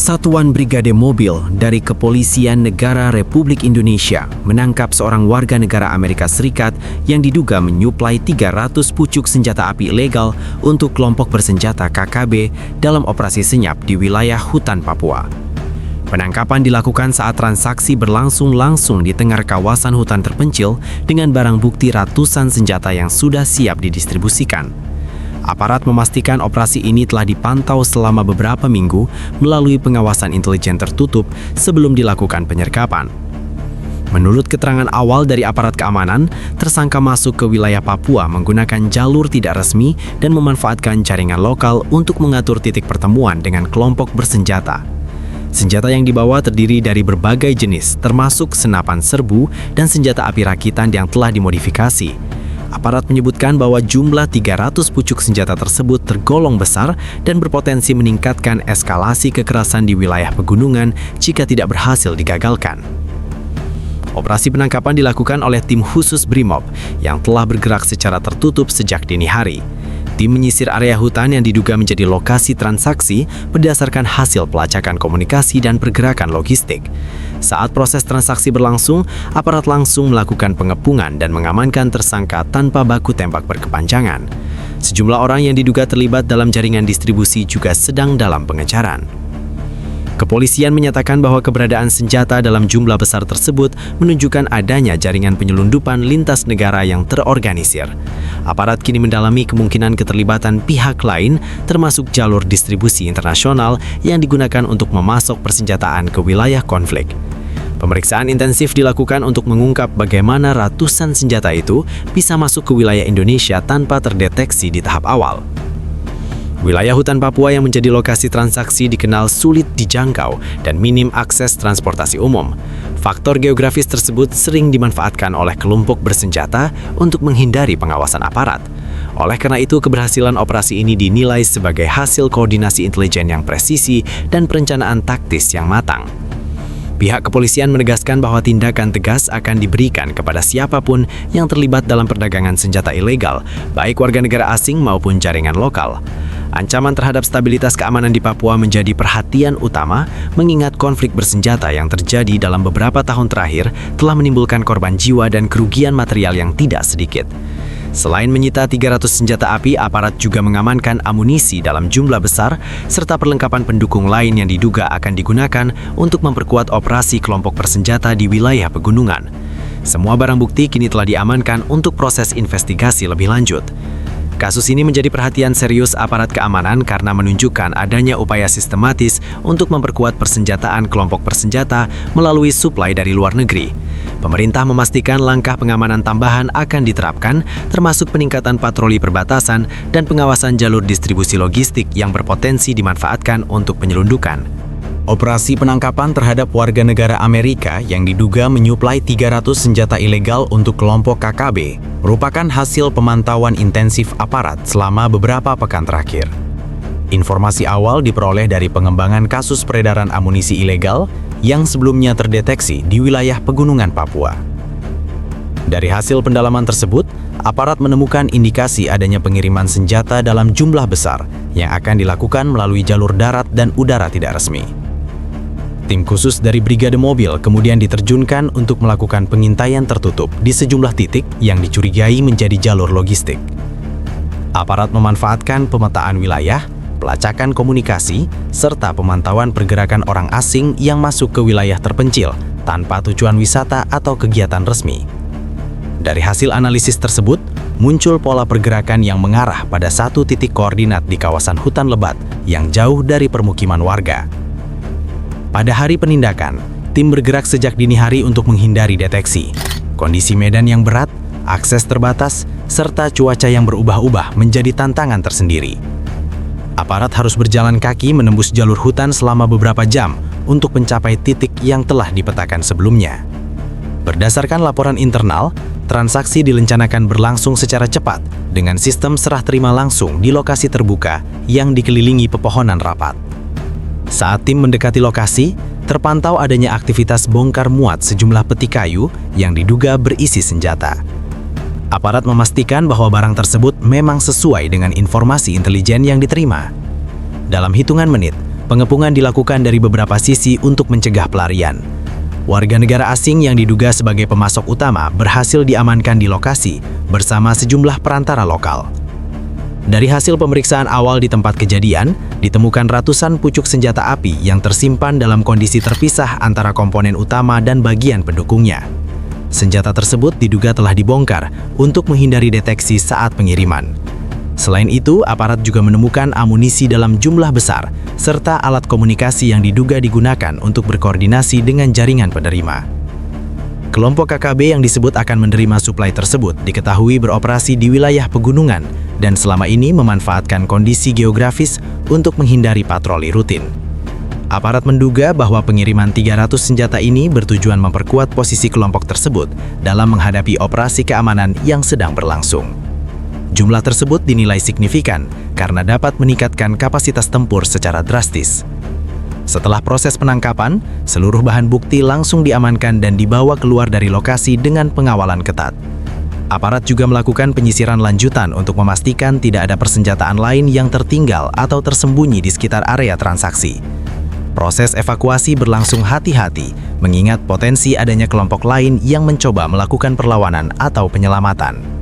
Satuan Brigade Mobil dari Kepolisian Negara Republik Indonesia menangkap seorang warga negara Amerika Serikat yang diduga menyuplai 300 pucuk senjata api ilegal untuk kelompok bersenjata KKB dalam operasi senyap di wilayah hutan Papua. Penangkapan dilakukan saat transaksi berlangsung langsung di tengah kawasan hutan terpencil dengan barang bukti ratusan senjata yang sudah siap didistribusikan. Aparat memastikan operasi ini telah dipantau selama beberapa minggu melalui pengawasan intelijen tertutup sebelum dilakukan penyergapan. Menurut keterangan awal dari aparat keamanan, tersangka masuk ke wilayah Papua menggunakan jalur tidak resmi dan memanfaatkan jaringan lokal untuk mengatur titik pertemuan dengan kelompok bersenjata. Senjata yang dibawa terdiri dari berbagai jenis, termasuk senapan serbu dan senjata api rakitan yang telah dimodifikasi. Aparat menyebutkan bahwa jumlah 300 pucuk senjata tersebut tergolong besar dan berpotensi meningkatkan eskalasi kekerasan di wilayah pegunungan jika tidak berhasil digagalkan. Operasi penangkapan dilakukan oleh tim khusus Brimob yang telah bergerak secara tertutup sejak dini hari. Tim menyisir area hutan yang diduga menjadi lokasi transaksi berdasarkan hasil pelacakan komunikasi dan pergerakan logistik. Saat proses transaksi berlangsung, aparat langsung melakukan pengepungan dan mengamankan tersangka tanpa baku tembak berkepanjangan. Sejumlah orang yang diduga terlibat dalam jaringan distribusi juga sedang dalam pengejaran. Kepolisian menyatakan bahwa keberadaan senjata dalam jumlah besar tersebut menunjukkan adanya jaringan penyelundupan lintas negara yang terorganisir. Aparat kini mendalami kemungkinan keterlibatan pihak lain, termasuk jalur distribusi internasional yang digunakan untuk memasok persenjataan ke wilayah konflik. Pemeriksaan intensif dilakukan untuk mengungkap bagaimana ratusan senjata itu bisa masuk ke wilayah Indonesia tanpa terdeteksi di tahap awal. Wilayah hutan Papua yang menjadi lokasi transaksi dikenal sulit dijangkau dan minim akses transportasi umum. Faktor geografis tersebut sering dimanfaatkan oleh kelompok bersenjata untuk menghindari pengawasan aparat. Oleh karena itu, keberhasilan operasi ini dinilai sebagai hasil koordinasi intelijen yang presisi dan perencanaan taktis yang matang. Pihak kepolisian menegaskan bahwa tindakan tegas akan diberikan kepada siapapun yang terlibat dalam perdagangan senjata ilegal, baik warga negara asing maupun jaringan lokal. Ancaman terhadap stabilitas keamanan di Papua menjadi perhatian utama, mengingat konflik bersenjata yang terjadi dalam beberapa tahun terakhir telah menimbulkan korban jiwa dan kerugian material yang tidak sedikit. Selain menyita 300 senjata api, aparat juga mengamankan amunisi dalam jumlah besar, serta perlengkapan pendukung lain yang diduga akan digunakan untuk memperkuat operasi kelompok bersenjata di wilayah pegunungan. Semua barang bukti kini telah diamankan untuk proses investigasi lebih lanjut. Kasus ini menjadi perhatian serius aparat keamanan karena menunjukkan adanya upaya sistematis untuk memperkuat persenjataan kelompok bersenjata melalui suplai dari luar negeri. Pemerintah memastikan langkah pengamanan tambahan akan diterapkan, termasuk peningkatan patroli perbatasan dan pengawasan jalur distribusi logistik yang berpotensi dimanfaatkan untuk penyelundupan. Operasi penangkapan terhadap warga negara Amerika yang diduga menyuplai 300 senjata ilegal untuk kelompok KKB merupakan hasil pemantauan intensif aparat selama beberapa pekan terakhir. Informasi awal diperoleh dari pengembangan kasus peredaran amunisi ilegal yang sebelumnya terdeteksi di wilayah pegunungan Papua. Dari hasil pendalaman tersebut, aparat menemukan indikasi adanya pengiriman senjata dalam jumlah besar yang akan dilakukan melalui jalur darat dan udara tidak resmi. Tim khusus dari Brigade Mobil kemudian diterjunkan untuk melakukan pengintaian tertutup di sejumlah titik yang dicurigai menjadi jalur logistik. Aparat memanfaatkan pemetaan wilayah, pelacakan komunikasi, serta pemantauan pergerakan orang asing yang masuk ke wilayah terpencil tanpa tujuan wisata atau kegiatan resmi. Dari hasil analisis tersebut, muncul pola pergerakan yang mengarah pada satu titik koordinat di kawasan hutan lebat yang jauh dari permukiman warga. Pada hari penindakan, tim bergerak sejak dini hari untuk menghindari deteksi. Kondisi medan yang berat, akses terbatas, serta cuaca yang berubah-ubah menjadi tantangan tersendiri. Aparat harus berjalan kaki menembus jalur hutan selama beberapa jam untuk mencapai titik yang telah dipetakan sebelumnya. Berdasarkan laporan internal, transaksi direncanakan berlangsung secara cepat dengan sistem serah terima langsung di lokasi terbuka yang dikelilingi pepohonan rapat. Saat tim mendekati lokasi, terpantau adanya aktivitas bongkar muat sejumlah peti kayu yang diduga berisi senjata. Aparat memastikan bahwa barang tersebut memang sesuai dengan informasi intelijen yang diterima. Dalam hitungan menit, Pengepungan dilakukan dari beberapa sisi untuk mencegah pelarian. Warga negara asing yang diduga sebagai pemasok utama berhasil diamankan di lokasi bersama sejumlah perantara lokal. Dari hasil pemeriksaan awal di tempat kejadian, ditemukan ratusan pucuk senjata api yang tersimpan dalam kondisi terpisah antara komponen utama dan bagian pendukungnya. Senjata tersebut diduga telah dibongkar untuk menghindari deteksi saat pengiriman. Selain itu, aparat juga menemukan amunisi dalam jumlah besar, serta alat komunikasi yang diduga digunakan untuk berkoordinasi dengan jaringan penerima. Kelompok KKB yang disebut akan menerima suplai tersebut diketahui beroperasi di wilayah pegunungan dan selama ini memanfaatkan kondisi geografis untuk menghindari patroli rutin. Aparat menduga bahwa pengiriman 300 senjata ini bertujuan memperkuat posisi kelompok tersebut dalam menghadapi operasi keamanan yang sedang berlangsung. Jumlah tersebut dinilai signifikan karena dapat meningkatkan kapasitas tempur secara drastis. Setelah proses penangkapan, seluruh bahan bukti langsung diamankan dan dibawa keluar dari lokasi dengan pengawalan ketat. Aparat juga melakukan penyisiran lanjutan untuk memastikan tidak ada persenjataan lain yang tertinggal atau tersembunyi di sekitar area transaksi. Proses evakuasi berlangsung hati-hati, mengingat potensi adanya kelompok lain yang mencoba melakukan perlawanan atau penyelamatan.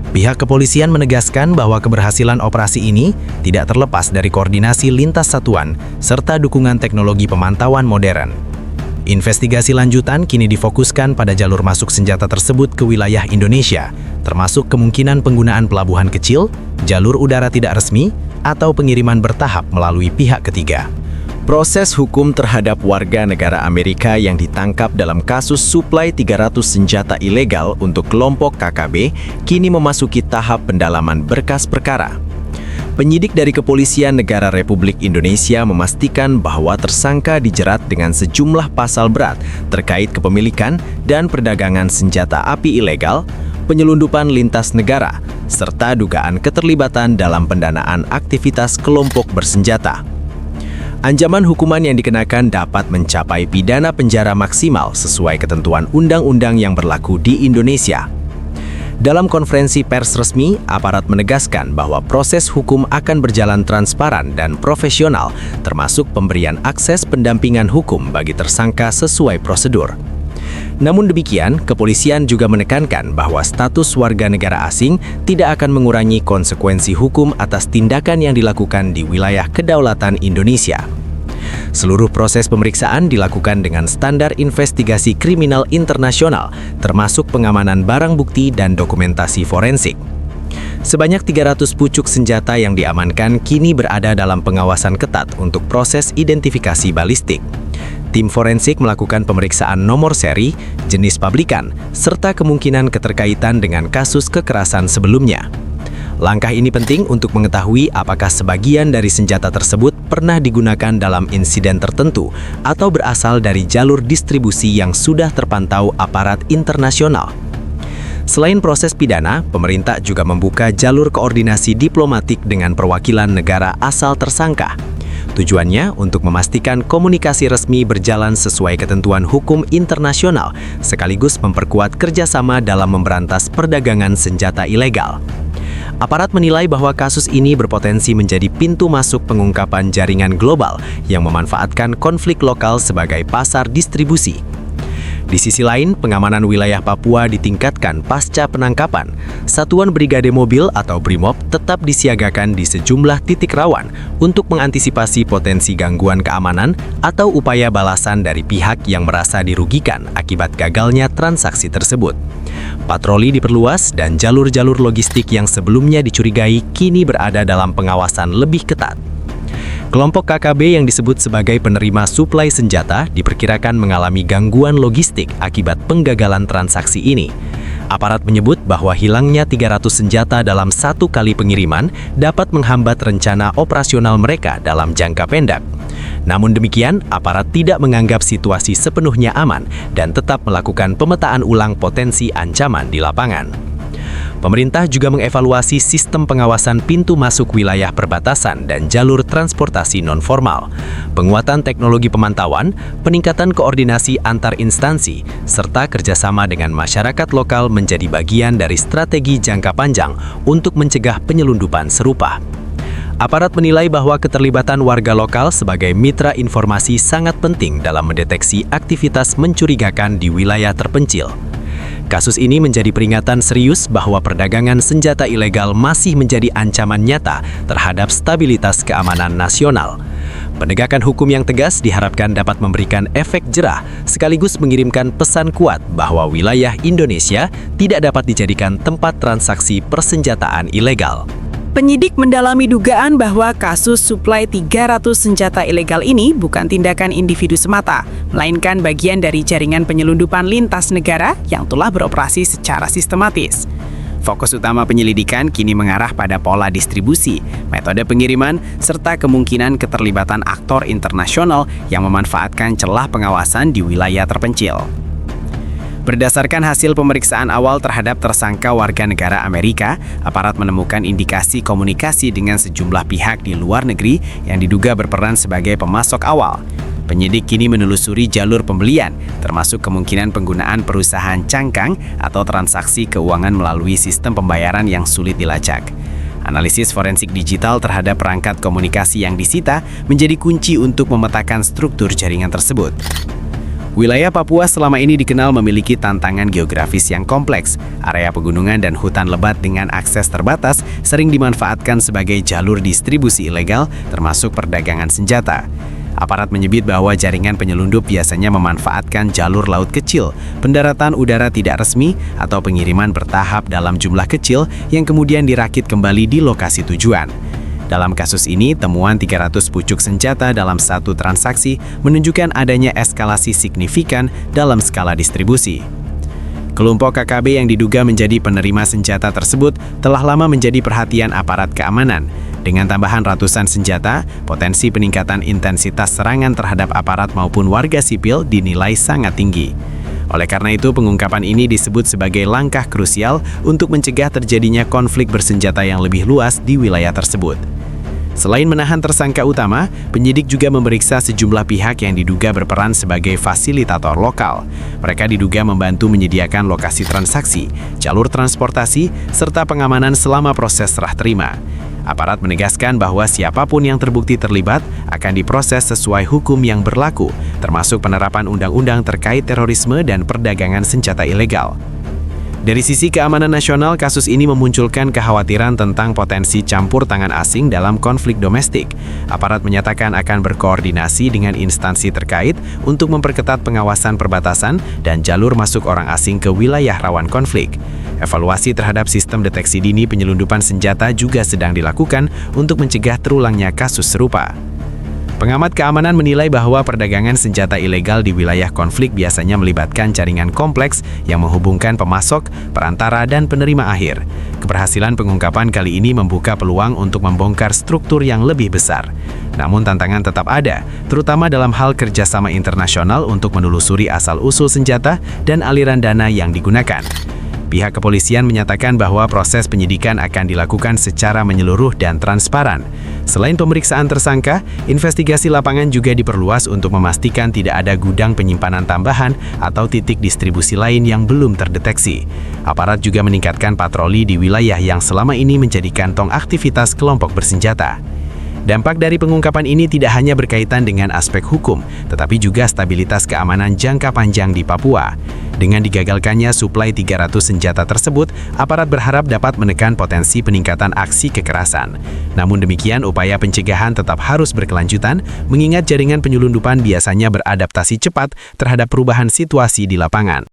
Pihak kepolisian menegaskan bahwa keberhasilan operasi ini tidak terlepas dari koordinasi lintas satuan serta dukungan teknologi pemantauan modern. Investigasi lanjutan kini difokuskan pada jalur masuk senjata tersebut ke wilayah Indonesia, termasuk kemungkinan penggunaan pelabuhan kecil, jalur udara tidak resmi, atau pengiriman bertahap melalui pihak ketiga. Proses hukum terhadap warga negara Amerika yang ditangkap dalam kasus suplai 300 senjata ilegal untuk kelompok KKB kini memasuki tahap pendalaman berkas perkara. Penyidik dari Kepolisian Negara Republik Indonesia memastikan bahwa tersangka dijerat dengan sejumlah pasal berat terkait kepemilikan dan perdagangan senjata api ilegal, penyelundupan lintas negara, serta dugaan keterlibatan dalam pendanaan aktivitas kelompok bersenjata. Ancaman hukuman yang dikenakan dapat mencapai pidana penjara maksimal sesuai ketentuan undang-undang yang berlaku di Indonesia. Dalam konferensi pers resmi, aparat menegaskan bahwa proses hukum akan berjalan transparan dan profesional, termasuk pemberian akses pendampingan hukum bagi tersangka sesuai prosedur. Namun demikian, kepolisian juga menekankan bahwa status warga negara asing tidak akan mengurangi konsekuensi hukum atas tindakan yang dilakukan di wilayah kedaulatan Indonesia. Seluruh proses pemeriksaan dilakukan dengan standar investigasi kriminal internasional, termasuk pengamanan barang bukti dan dokumentasi forensik. Sebanyak 300 pucuk senjata yang diamankan kini berada dalam pengawasan ketat untuk proses identifikasi balistik. Tim forensik melakukan pemeriksaan nomor seri, jenis pabrikan, serta kemungkinan keterkaitan dengan kasus kekerasan sebelumnya. Langkah ini penting untuk mengetahui apakah sebagian dari senjata tersebut pernah digunakan dalam insiden tertentu atau berasal dari jalur distribusi yang sudah terpantau aparat internasional. Selain proses pidana, pemerintah juga membuka jalur koordinasi diplomatik dengan perwakilan negara asal tersangka. Tujuannya untuk memastikan komunikasi resmi berjalan sesuai ketentuan hukum internasional, sekaligus memperkuat kerjasama dalam memberantas perdagangan senjata ilegal. Aparat menilai bahwa kasus ini berpotensi menjadi pintu masuk pengungkapan jaringan global yang memanfaatkan konflik lokal sebagai pasar distribusi. Di sisi lain, pengamanan wilayah Papua ditingkatkan pasca penangkapan. Satuan Brigade Mobil atau BRIMOB tetap disiagakan di sejumlah titik rawan untuk mengantisipasi potensi gangguan keamanan atau upaya balasan dari pihak yang merasa dirugikan akibat gagalnya transaksi tersebut. Patroli diperluas dan jalur-jalur logistik yang sebelumnya dicurigai kini berada dalam pengawasan lebih ketat. Kelompok KKB yang disebut sebagai penerima suplai senjata diperkirakan mengalami gangguan logistik akibat penggagalan transaksi ini. Aparat menyebut bahwa hilangnya 300 senjata dalam satu kali pengiriman dapat menghambat rencana operasional mereka dalam jangka pendek. Namun demikian, aparat tidak menganggap situasi sepenuhnya aman dan tetap melakukan pemetaan ulang potensi ancaman di lapangan. Pemerintah juga mengevaluasi sistem pengawasan pintu masuk wilayah perbatasan dan jalur transportasi non-formal, penguatan teknologi pemantauan, peningkatan koordinasi antar instansi, serta kerjasama dengan masyarakat lokal menjadi bagian dari strategi jangka panjang untuk mencegah penyelundupan serupa. Aparat menilai bahwa keterlibatan warga lokal sebagai mitra informasi sangat penting dalam mendeteksi aktivitas mencurigakan di wilayah terpencil. Kasus ini menjadi peringatan serius bahwa perdagangan senjata ilegal masih menjadi ancaman nyata terhadap stabilitas keamanan nasional. Penegakan hukum yang tegas diharapkan dapat memberikan efek jerah sekaligus mengirimkan pesan kuat bahwa wilayah Indonesia tidak dapat dijadikan tempat transaksi persenjataan ilegal. Penyidik mendalami dugaan bahwa kasus suplai 300 senjata ilegal ini bukan tindakan individu semata, melainkan bagian dari jaringan penyelundupan lintas negara yang telah beroperasi secara sistematis. Fokus utama penyelidikan kini mengarah pada pola distribusi, metode pengiriman, serta kemungkinan keterlibatan aktor internasional yang memanfaatkan celah pengawasan di wilayah terpencil. Berdasarkan hasil pemeriksaan awal terhadap tersangka warga negara Amerika, aparat menemukan indikasi komunikasi dengan sejumlah pihak di luar negeri yang diduga berperan sebagai pemasok awal. Penyidik kini menelusuri jalur pembelian, termasuk kemungkinan penggunaan perusahaan cangkang atau transaksi keuangan melalui sistem pembayaran yang sulit dilacak. Analisis forensik digital terhadap perangkat komunikasi yang disita menjadi kunci untuk memetakan struktur jaringan tersebut. Wilayah Papua selama ini dikenal memiliki tantangan geografis yang kompleks. Area pegunungan dan hutan lebat dengan akses terbatas sering dimanfaatkan sebagai jalur distribusi ilegal, termasuk perdagangan senjata. Aparat menyebut bahwa jaringan penyelundup biasanya memanfaatkan jalur laut kecil, pendaratan udara tidak resmi, atau pengiriman bertahap dalam jumlah kecil yang kemudian dirakit kembali di lokasi tujuan. Dalam kasus ini, temuan 300 pucuk senjata dalam satu transaksi menunjukkan adanya eskalasi signifikan dalam skala distribusi. Kelompok KKB yang diduga menjadi penerima senjata tersebut telah lama menjadi perhatian aparat keamanan. Dengan tambahan ratusan senjata, potensi peningkatan intensitas serangan terhadap aparat maupun warga sipil dinilai sangat tinggi. Oleh karena itu, pengungkapan ini disebut sebagai langkah krusial untuk mencegah terjadinya konflik bersenjata yang lebih luas di wilayah tersebut. Selain menahan tersangka utama, penyidik juga memeriksa sejumlah pihak yang diduga berperan sebagai fasilitator lokal. Mereka diduga membantu menyediakan lokasi transaksi, jalur transportasi, serta pengamanan selama proses serah terima. Aparat menegaskan bahwa siapapun yang terbukti terlibat akan diproses sesuai hukum yang berlaku, termasuk penerapan undang-undang terkait terorisme dan perdagangan senjata ilegal. Dari sisi keamanan nasional, kasus ini memunculkan kekhawatiran tentang potensi campur tangan asing dalam konflik domestik. Aparat menyatakan akan berkoordinasi dengan instansi terkait untuk memperketat pengawasan perbatasan dan jalur masuk orang asing ke wilayah rawan konflik. Evaluasi terhadap sistem deteksi dini penyelundupan senjata juga sedang dilakukan untuk mencegah terulangnya kasus serupa. Pengamat keamanan menilai bahwa perdagangan senjata ilegal di wilayah konflik biasanya melibatkan jaringan kompleks yang menghubungkan pemasok, perantara, dan penerima akhir. Keberhasilan pengungkapan kali ini membuka peluang untuk membongkar struktur yang lebih besar. Namun tantangan tetap ada, terutama dalam hal kerjasama internasional untuk menelusuri asal-usul senjata dan aliran dana yang digunakan. Pihak kepolisian menyatakan bahwa proses penyidikan akan dilakukan secara menyeluruh dan transparan. Selain pemeriksaan tersangka, investigasi lapangan juga diperluas untuk memastikan tidak ada gudang penyimpanan tambahan atau titik distribusi lain yang belum terdeteksi. Aparat juga meningkatkan patroli di wilayah yang selama ini menjadi kantong aktivitas kelompok bersenjata. Dampak dari pengungkapan ini tidak hanya berkaitan dengan aspek hukum, tetapi juga stabilitas keamanan jangka panjang di Papua. Dengan digagalkannya suplai 300 senjata tersebut, aparat berharap dapat menekan potensi peningkatan aksi kekerasan. Namun demikian, upaya pencegahan tetap harus berkelanjutan, mengingat jaringan penyelundupan biasanya beradaptasi cepat terhadap perubahan situasi di lapangan.